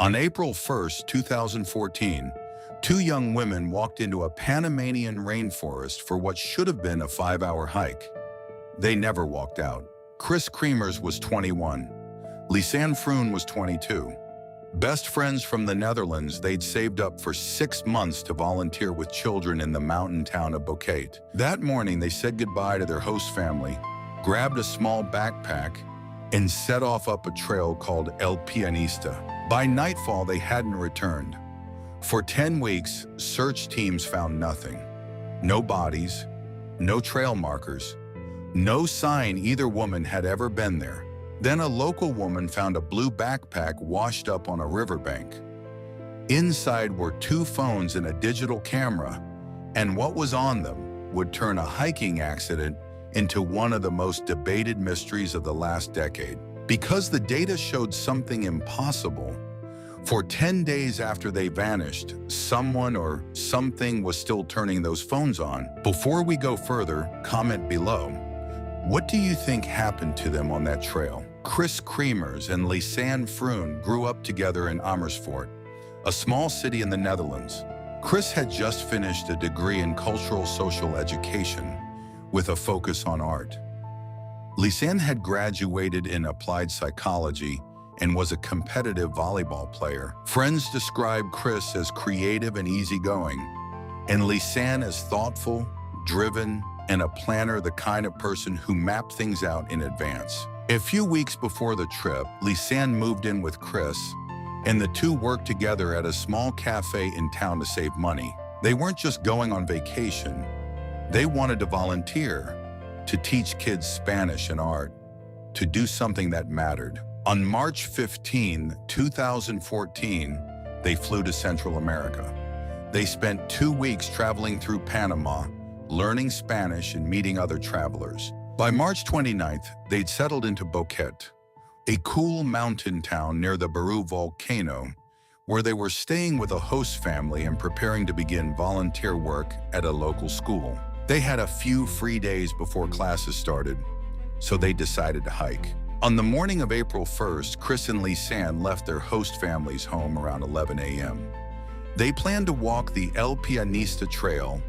On April 1st, 2014, two young women walked into a Panamanian rainforest for what should have been a 5-hour hike. They never walked out. Kremers was 21. Lisanne Froon was 22. Best friends from the Netherlands, they'd saved up for 6 months to volunteer with children in the mountain town of Boquete. That morning, they said goodbye to their host family, grabbed a small backpack, and set off up a trail called El Pianista. By nightfall, they hadn't returned. For 10 weeks, search teams found nothing. No bodies, no trail markers, no sign either woman had ever been there. Then a local woman found a blue backpack washed up on a riverbank. Inside were 2 phones and a digital camera, and what was on them would turn a hiking accident into one of the most debated mysteries of the last decade. Because the data showed something impossible, for 10 days after they vanished, someone or something was still turning those phones on. Before we go further, comment below. What do you think happened to them on that trail? Kremers and Lisanne Froon grew up together in Amersfoort, a small city in the Netherlands. Kris had just finished a degree in cultural social education with a focus on art. Lisanne had graduated in applied psychology and was a competitive volleyball player. Friends described Kris as creative and easygoing, and Lisanne as thoughtful, driven, and a planner, the kind of person who mapped things out in advance. A few weeks before the trip, Lisanne moved in with Kris, and the two worked together at a small cafe in town to save money. They weren't just going on vacation. They wanted to volunteer, to teach kids Spanish and art, to do something that mattered. On March 15, 2014, they flew to Central America. They spent 2 weeks traveling through Panama, learning Spanish and meeting other travelers. By March 29th, they'd settled into Boquete, a cool mountain town near the Baru volcano, where they were staying with a host family and preparing to begin volunteer work at a local school. They had a few free days before classes started, so they decided to hike. On the morning of April 1st, Kris and Lisanne left their host family's home around 11 a.m. They planned to walk the El Pianista Trail,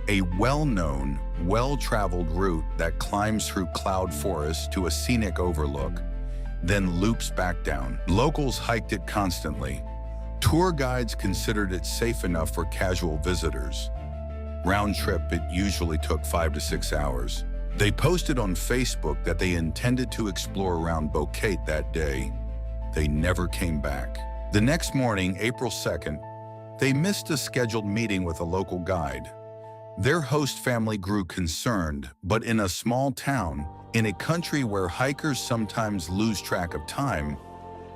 a well-known, well-traveled route that climbs through cloud forest to a scenic overlook, then loops back down. Locals hiked it constantly. Tour guides considered it safe enough for casual visitors. Round trip, it usually took 5 to 6 hours. They posted on Facebook that they intended to explore around Boquete that day. They never came back. The next morning, April 2nd, they missed a scheduled meeting with a local guide. Their host family grew concerned, but in a small town, in a country where hikers sometimes lose track of time,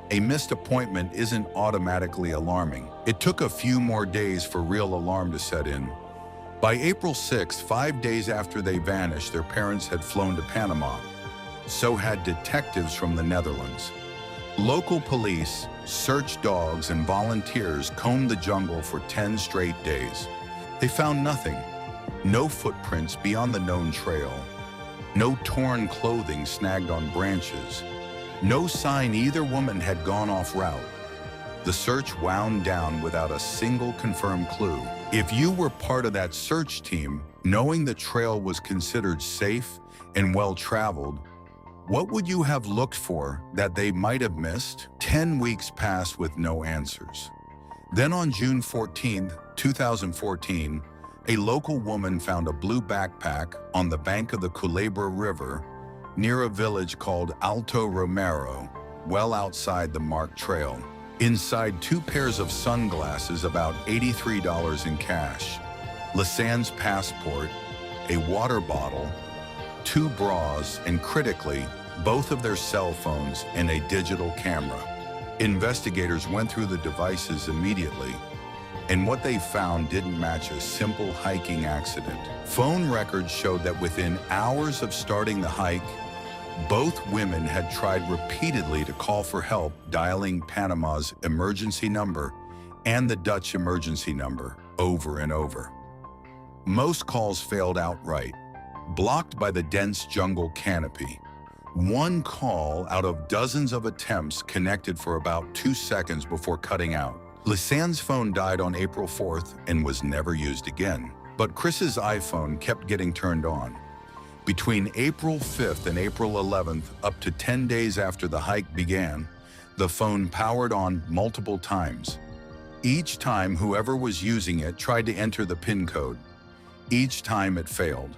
a missed appointment isn't automatically alarming. It took a few more days for real alarm to set in. By April 6th, 5 days after they vanished, their parents had flown to Panama. So had detectives from the Netherlands. Local police, search dogs, and volunteers combed the jungle for 10 straight days. They found nothing. No footprints beyond the known trail. No torn clothing snagged on branches. No sign either woman had gone off route. The search wound down without a single confirmed clue. If you were part of that search team, knowing the trail was considered safe and well-traveled, what would you have looked for that they might have missed? 10 weeks passed with no answers. Then on June 14, 2014, a local woman found a blue backpack on the bank of the Culebra River near a village called Alto Romero, well outside the marked trail. Inside 2 pairs of sunglasses, about $83 in cash, Lisanne's passport, a water bottle, 2 bras, and critically, both of their cell phones and a digital camera. Investigators went through the devices immediately, and what they found didn't match a simple hiking accident. Phone records showed that within hours of starting the hike, both women had tried repeatedly to call for help, dialing Panama's emergency number and the Dutch emergency number over and over. Most calls failed outright, blocked by the dense jungle canopy. One call out of dozens of attempts connected for about 2 seconds before cutting out. Lisanne's phone died on April 4th and was never used again. But Kris's iPhone kept getting turned on. Between April 5th and April 11th, up to 10 days after the hike began, the phone powered on multiple times. Each time, whoever was using it tried to enter the PIN code. Each time it failed.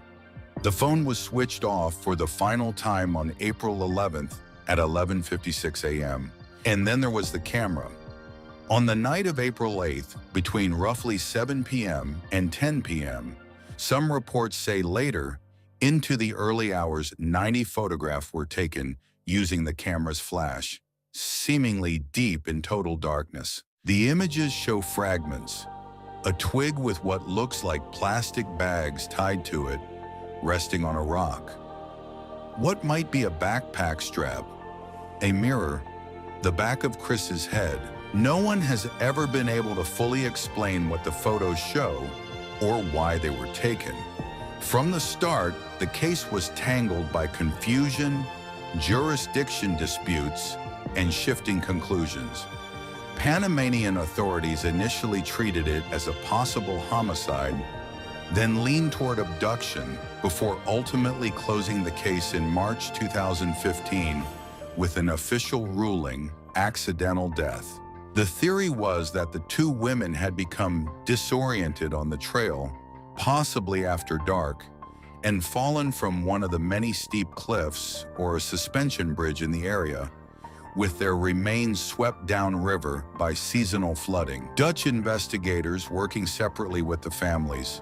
The phone was switched off for the final time on April 11th at 11:56 a.m. And then there was the camera. On the night of April 8th, between roughly 7 p.m. and 10 p.m., some reports say later, into the early hours, 90 photographs were taken using the camera's flash, seemingly deep in total darkness. The images show fragments, a twig with what looks like plastic bags tied to it, resting on a rock. What might be a backpack strap? A mirror, the back of Kris's head. No one has ever been able to fully explain what the photos show or why they were taken. From the start, the case was tangled by confusion, jurisdiction disputes, and shifting conclusions. Panamanian authorities initially treated it as a possible homicide, then leaned toward abduction before ultimately closing the case in March 2015 with an official ruling, accidental death. The theory was that the two women had become disoriented on the trail, possibly after dark, and fallen from one of the many steep cliffs or a suspension bridge in the area, with their remains swept downriver by seasonal flooding. Dutch investigators, working separately with the families,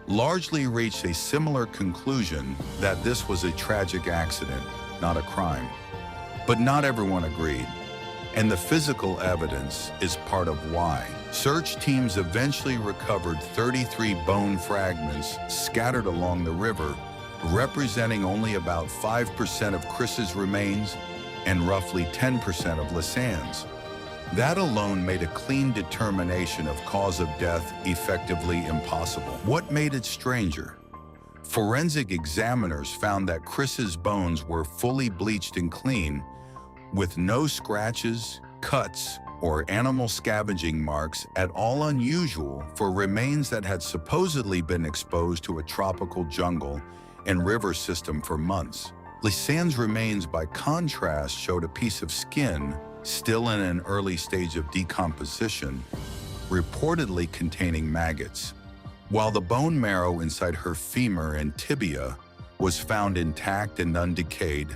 largely reached a similar conclusion that this was a tragic accident, not a crime. But not everyone agreed, and the physical evidence is part of why. Search teams eventually recovered 33 bone fragments scattered along the river, representing only about 5% of Kris's remains and roughly 10% of Lisanne's. That alone made a clean determination of cause of death effectively impossible. What made it stranger? Forensic examiners found that Kris's bones were fully bleached and clean, with no scratches, cuts, or animal scavenging marks at all unusual for remains that had supposedly been exposed to a tropical jungle and river system for months. Lisanne's remains, by contrast, showed a piece of skin still in an early stage of decomposition, reportedly containing maggots, while the bone marrow inside her femur and tibia was found intact and undecayed,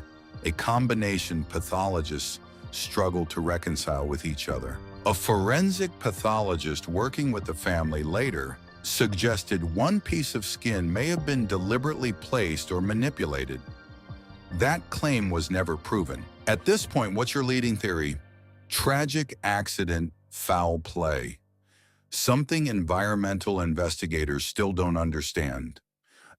a combination pathologists struggled to reconcile with each other. A forensic pathologist working with the family later suggested one piece of skin may have been deliberately placed or manipulated. That claim was never proven. At this point, what's your leading theory? Tragic accident, foul play. Something environmental investigators still don't understand.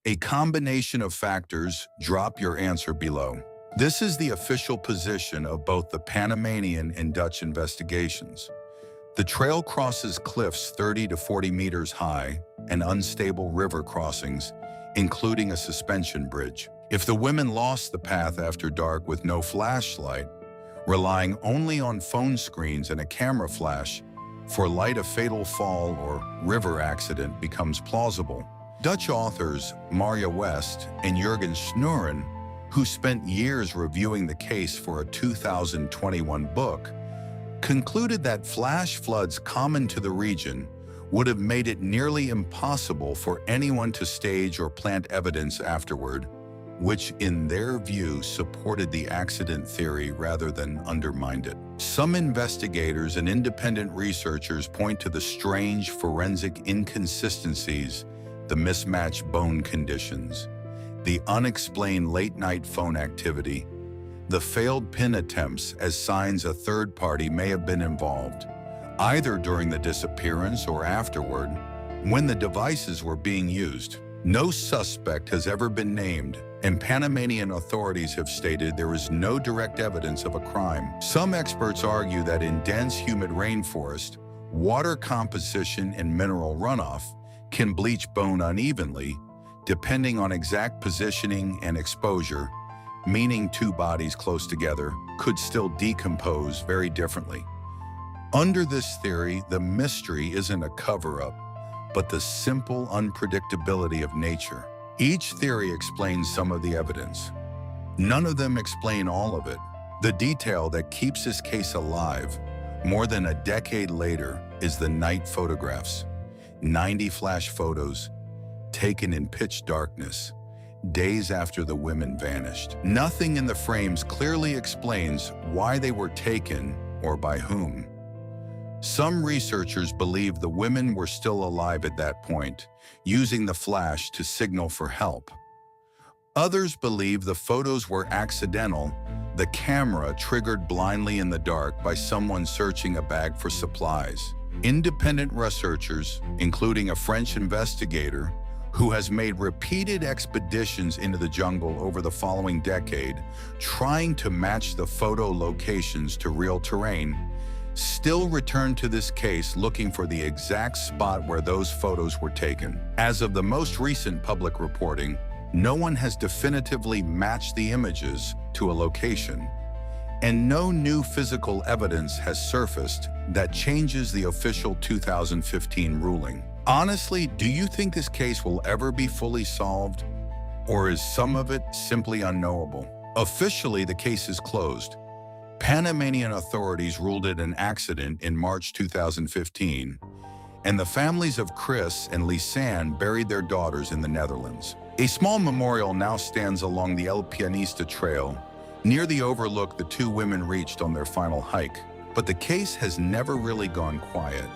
A combination of factors. Drop your answer below. This is the official position of both the Panamanian and Dutch investigations. The trail crosses cliffs 30 to 40 meters high and unstable river crossings, including a suspension bridge. If the women lost the path after dark with no flashlight, relying only on phone screens and a camera flash, for light a fatal fall or river accident becomes plausible. Dutch authors Marja West and Jurgen Snuren, who spent years reviewing the case for a 2021 book, concluded that flash floods common to the region would have made it nearly impossible for anyone to stage or plant evidence afterward, which in their view supported the accident theory rather than undermined it. Some investigators and independent researchers point to the strange forensic inconsistencies, the mismatched bone conditions, the unexplained late-night phone activity, the failed PIN attempts as signs a third party may have been involved, either during the disappearance or afterward, when the devices were being used. No suspect has ever been named, and Panamanian authorities have stated there is no direct evidence of a crime. Some experts argue that in dense, humid rainforest, water composition and mineral runoff can bleach bone unevenly, depending on exact positioning and exposure, meaning two bodies close together could still decompose very differently. Under this theory, the mystery isn't a cover-up, but the simple unpredictability of nature. Each theory explains some of the evidence. None of them explain all of it. The detail that keeps this case alive more than a decade later is the night photographs. 90 flash photos taken in pitch darkness, days after the women vanished. Nothing in the frames clearly explains why they were taken or by whom. Some researchers believe the women were still alive at that point, using the flash to signal for help. Others believe the photos were accidental, the camera triggered blindly in the dark by someone searching a bag for supplies. Independent researchers, including a French investigator who has made repeated expeditions into the jungle over the following decade, trying to match the photo locations to real terrain, still return to this case looking for the exact spot where those photos were taken. As of the most recent public reporting, no one has definitively matched the images to a location, and no new physical evidence has surfaced that changes the official 2015 ruling. Honestly, do you think this case will ever be fully solved, or is some of it simply unknowable? Officially, the case is closed. Panamanian authorities ruled it an accident in March 2015, and the families of Kris and Lisanne buried their daughters in the Netherlands. A small memorial now stands along the El Pianista Trail, near the overlook the two women reached on their final hike. But the case has never really gone quiet.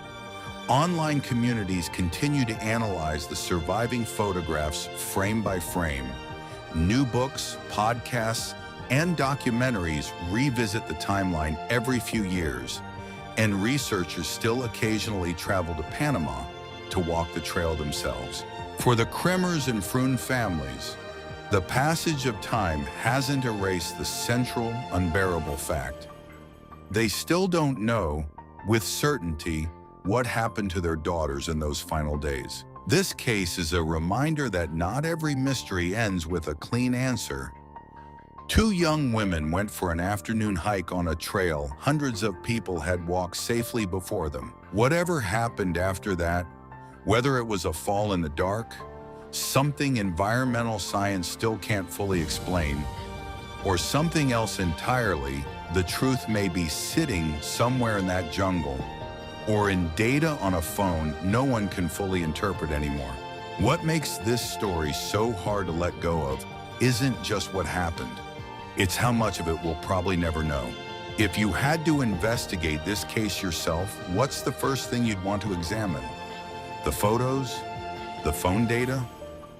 Online communities continue to analyze the surviving photographs frame by frame. New books, podcasts, and documentaries revisit the timeline every few years, and researchers still occasionally travel to Panama to walk the trail themselves. For the Kremers and Froon families, the passage of time hasn't erased the central, unbearable fact. They still don't know, with certainty, what happened to their daughters in those final days. This case is a reminder that not every mystery ends with a clean answer. Two young women went for an afternoon hike on a trail hundreds of people had walked safely before them. Whatever happened after that, whether it was a fall in the dark, something environmental science still can't fully explain, or something else entirely, the truth may be sitting somewhere in that jungle, or in data on a phone no one can fully interpret anymore. What makes this story so hard to let go of isn't just what happened. It's how much of it we'll probably never know. If you had to investigate this case yourself, what's the first thing you'd want to examine? The photos? The phone data?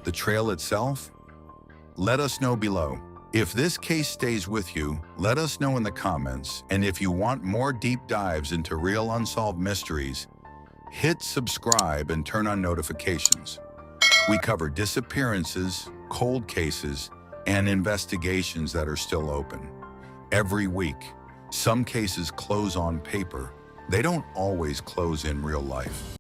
The trail itself? Let us know below. If this case stays with you, let us know in the comments, and if you want more deep dives into real unsolved mysteries, hit subscribe and turn on notifications. We cover disappearances, cold cases, and investigations that are still open. Every week, some cases close on paper. They don't always close in real life.